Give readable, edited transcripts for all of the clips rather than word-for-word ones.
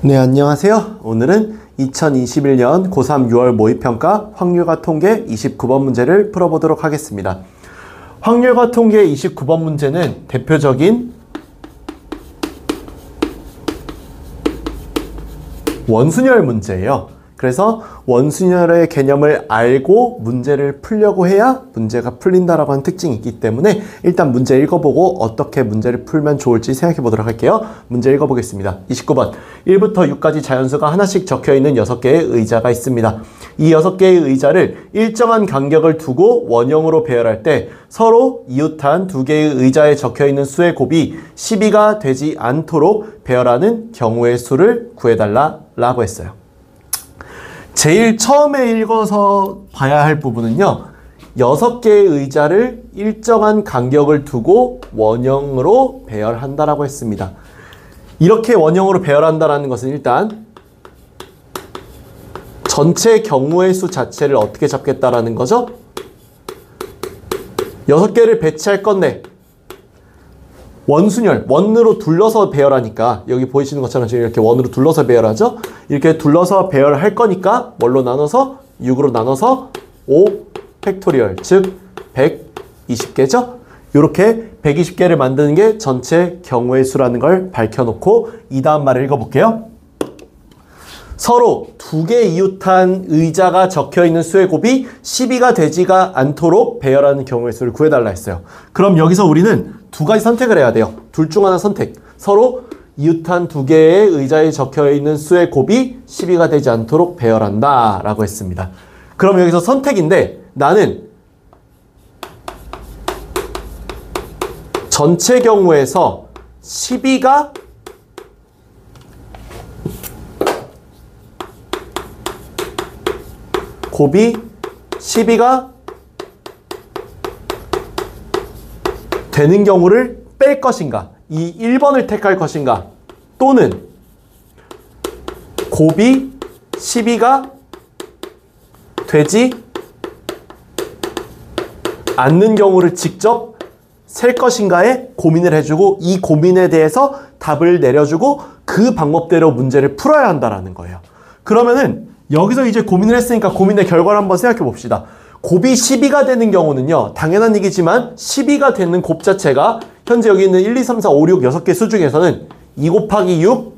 네, 안녕하세요. 오늘은 2021년 고3 6월 모의평가 확률과 통계 29번 문제를 풀어보도록 하겠습니다. 확률과 통계 29번 문제는 대표적인 원순열 문제예요. 그래서 원순열의 개념을 알고 문제를 풀려고 해야 문제가 풀린다라고 하는 특징이 있기 때문에 일단 문제 읽어보고 어떻게 문제를 풀면 좋을지 생각해 보도록 할게요. 문제 읽어보겠습니다. 29번 1부터 6까지 자연수가 하나씩 적혀있는 6개의 의자가 있습니다. 이 6개의 의자를 일정한 간격을 두고 원형으로 배열할 때 서로 이웃한 2개의 의자에 적혀있는 수의 곱이 12가 되지 않도록 배열하는 경우의 수를 구해달라고 했어요. 제일 처음에 읽어서 봐야 할 부분은요, 6개의 의자를 일정한 간격을 두고 원형으로 배열한다라고 했습니다. 이렇게 원형으로 배열한다라는 것은 일단 전체 경우의 수 자체를 어떻게 잡겠다라는 거죠? 6개를 배치할 건데 원순열, 원으로 둘러서 배열하니까 여기 보이시는 것처럼 지금 이렇게 원으로 둘러서 배열하죠? 이렇게 둘러서 배열할 거니까 뭘로 나눠서? 6으로 나눠서 5 팩토리얼, 즉 120개죠? 이렇게 120개를 만드는 게 전체 경우의 수라는 걸 밝혀놓고 이 다음 말을 읽어볼게요. 서로 2개 이웃한 의자가 적혀있는 수의 곱이 12가 되지가 않도록 배열하는 경우의 수를 구해달라 했어요. 그럼 여기서 우리는 2가지 선택을 해야 돼요. 둘 중 하나 선택. 서로 이웃한 2개의 의자에 적혀있는 수의 곱이 12가 되지 않도록 배열한다 라고 했습니다. 그럼 여기서 선택인데 나는 전체 경우에서 12가 곱이 12가 되는 경우를 뺄 것인가, 이 1번을 택할 것인가, 또는 곱이 12가 되지 않는 경우를 직접 셀 것인가에 고민을 해주고 이 고민에 대해서 답을 내려주고 그 방법대로 문제를 풀어야 한다는 거예요. 그러면은 여기서 이제 고민을 했으니까 고민의 결과를 한번 생각해 봅시다. 곱이 12가 되는 경우는요, 당연한 얘기지만 12가 되는 곱 자체가 현재 여기 있는 1, 2, 3, 4, 5, 6, 6개 수 중에서는 2 곱하기 6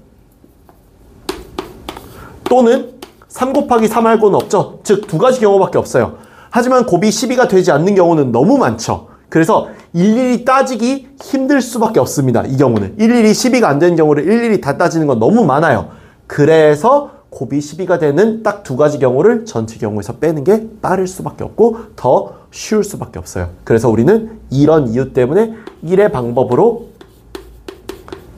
또는 3 곱하기 3 말고는 없죠. 즉 2가지 경우밖에 없어요. 하지만 곱이 12가 되지 않는 경우는 너무 많죠. 그래서 일일이 따지기 힘들 수밖에 없습니다. 이 경우는 일일이 12가 안 되는 경우를 일일이 다 따지는 건 너무 많아요. 그래서 곱이 12가 되는 딱 2가지 경우를 전체 경우에서 빼는 게 빠를 수밖에 없고 더 쉬울 수밖에 없어요. 그래서 우리는 이런 이유 때문에 1의 방법으로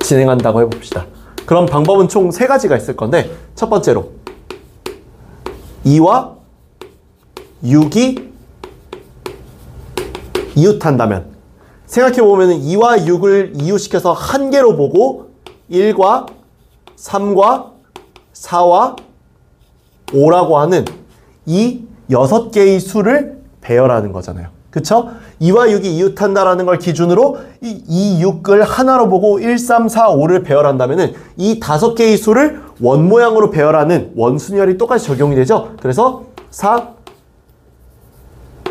진행한다고 해봅시다. 그럼 방법은 총 3가지가 있을 건데 첫 번째로 2와 6이 이웃한다면 생각해보면 2와 6을 이웃시켜서 한 개로 보고 1과 3과 4와 5라고 하는 이 6개의 수를 배열하는 거잖아요. 그쵸? 2와 6이 이웃한다라는 걸 기준으로 이 6을 하나로 보고 1, 3, 4, 5를 배열한다면은 이 5개의 수를 원 모양으로 배열하는 원순열이 똑같이 적용이 되죠. 그래서 4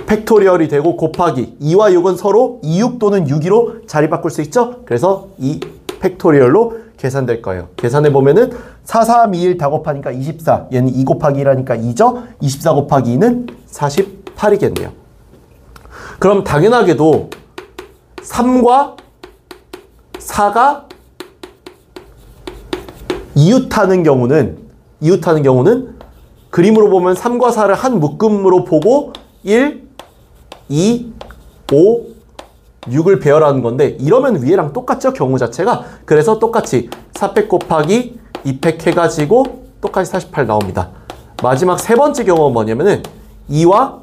팩토리얼이 되고 곱하기 2와 6은 서로 2, 6 또는 6, 2로 자리 바꿀 수 있죠. 그래서 2 팩토리얼로 계산될 거예요. 계산해 보면은 4, 3, 2, 1 다 곱하니까 24. 얘는 2 곱하기 1하니까 2죠. 24 곱하기 2는 48이겠네요. 그럼 당연하게도 3과 4가 이웃하는 경우는 그림으로 보면 3과 4를 한 묶음으로 보고 1, 2, 5, 6을 배열하는 건데 이러면 위에랑 똑같죠? 경우 자체가. 그래서 똑같이 4팩 곱하기 2팩 해가지고 똑같이 48 나옵니다. 마지막 세 번째 경우는 뭐냐면은 2와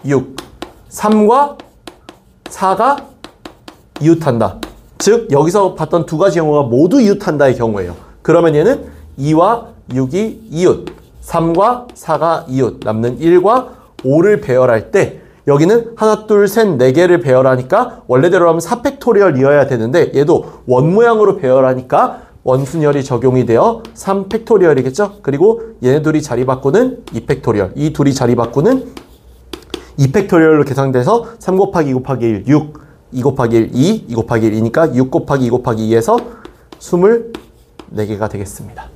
6, 3과 4가 이웃한다. 즉 여기서 봤던 2가지 경우가 모두 이웃한다의 경우예요. 그러면 얘는 2와 6이 이웃, 3과 4가 이웃, 남는 1과 5를 배열할 때 여기는 하나, 둘, 셋, 네 개를 배열하니까 원래대로 하면 4팩토리얼이어야 되는데 얘도 원 모양으로 배열하니까 원순열이 적용이 되어 3팩토리얼이겠죠? 그리고 얘네 둘이 자리 바꾸는 2팩토리얼. 이 둘이 자리 바꾸는 2팩토리얼로 계산돼서 3 곱하기 2 곱하기 1, 6, 2 곱하기 1, 2, 2 곱하기 1이니까 6 곱하기 2 곱하기 2에서 24개가 되겠습니다.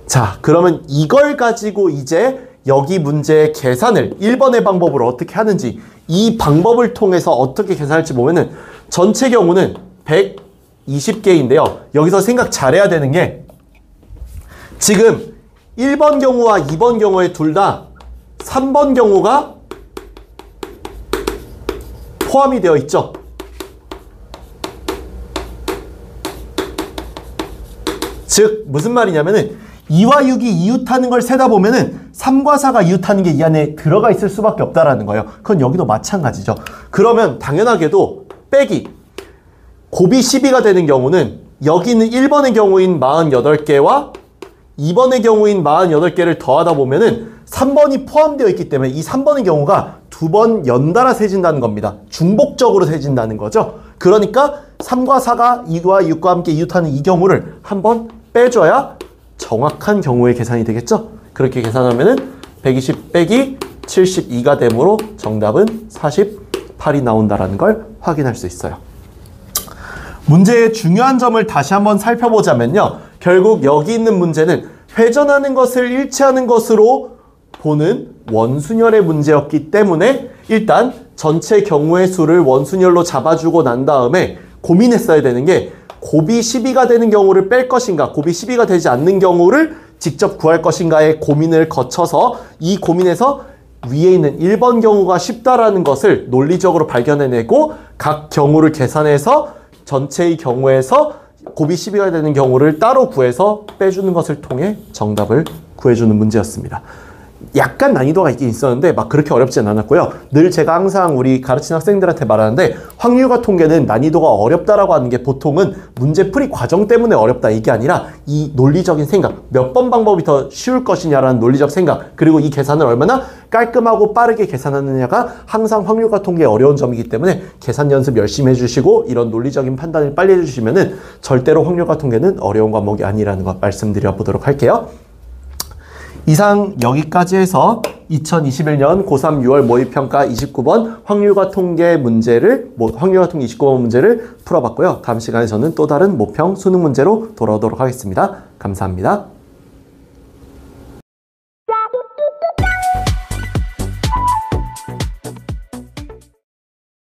자, 그러면 이걸 가지고 이제 여기 문제의 계산을 1번의 방법으로 어떻게 하는지 이 방법을 통해서 어떻게 계산할지 보면은 전체 경우는 120개인데요. 여기서 생각 잘해야 되는 게 지금 1번 경우와 2번 경우에 둘 다 3번 경우가 포함이 되어 있죠. 즉 무슨 말이냐면은 2와 6이 이웃하는 걸 세다 보면은 3과 4가 이웃하는 게 이 안에 들어가 있을 수밖에 없다라는 거예요. 그건 여기도 마찬가지죠. 그러면 당연하게도 빼기 곱이 12가 되는 경우는 여기는 1번의 경우인 48개와 2번의 경우인 48개를 더하다 보면은 3번이 포함되어 있기 때문에 이 3번의 경우가 두 번 연달아 세진다는 겁니다. 중복적으로 세진다는 거죠. 그러니까 3과 4가 2와 6과 함께 이웃하는 이 경우를 한번 빼줘야 정확한 경우의 계산이 되겠죠. 그렇게 계산하면은 120 빼기 72가 되므로 정답은 48이 나온다라는 걸 확인할 수 있어요. 문제의 중요한 점을 다시 한번 살펴보자면요. 결국 여기 있는 문제는 회전하는 것을 일치하는 것으로 보는 원순열의 문제였기 때문에 일단 전체 경우의 수를 원순열로 잡아주고 난 다음에 고민했어야 되는 게 곱이 12가 되는 경우를 뺄 것인가, 곱이 12가 되지 않는 경우를 직접 구할 것인가의 고민을 거쳐서 이 고민에서 위에 있는 1번 경우가 쉽다라는 것을 논리적으로 발견해내고 각 경우를 계산해서 전체의 경우에서 곱이 12가 되는 경우를 따로 구해서 빼주는 것을 통해 정답을 구해주는 문제였습니다. 약간 난이도가 있긴 있었는데 막 그렇게 어렵진 않았고요. 늘 제가 항상 우리 가르치는 학생들한테 말하는데 확률과 통계는 난이도가 어렵다라고 하는 게 보통은 문제풀이 과정 때문에 어렵다 이게 아니라 이 논리적인 생각, 몇 번 방법이 더 쉬울 것이냐라는 논리적 생각, 그리고 이 계산을 얼마나 깔끔하고 빠르게 계산하느냐가 항상 확률과 통계의 어려운 점이기 때문에 계산 연습 열심히 해주시고 이런 논리적인 판단을 빨리 해주시면은 절대로 확률과 통계는 어려운 과목이 아니라는 것 말씀드려 보도록 할게요. 이상 여기까지 해서 2021년 고3 6월 모의평가 29번 확률과 통계 문제를 확률과 통계 29번 문제를 풀어봤고요. 다음 시간에 저는 또 다른 모평 수능 문제로 돌아오도록 하겠습니다. 감사합니다.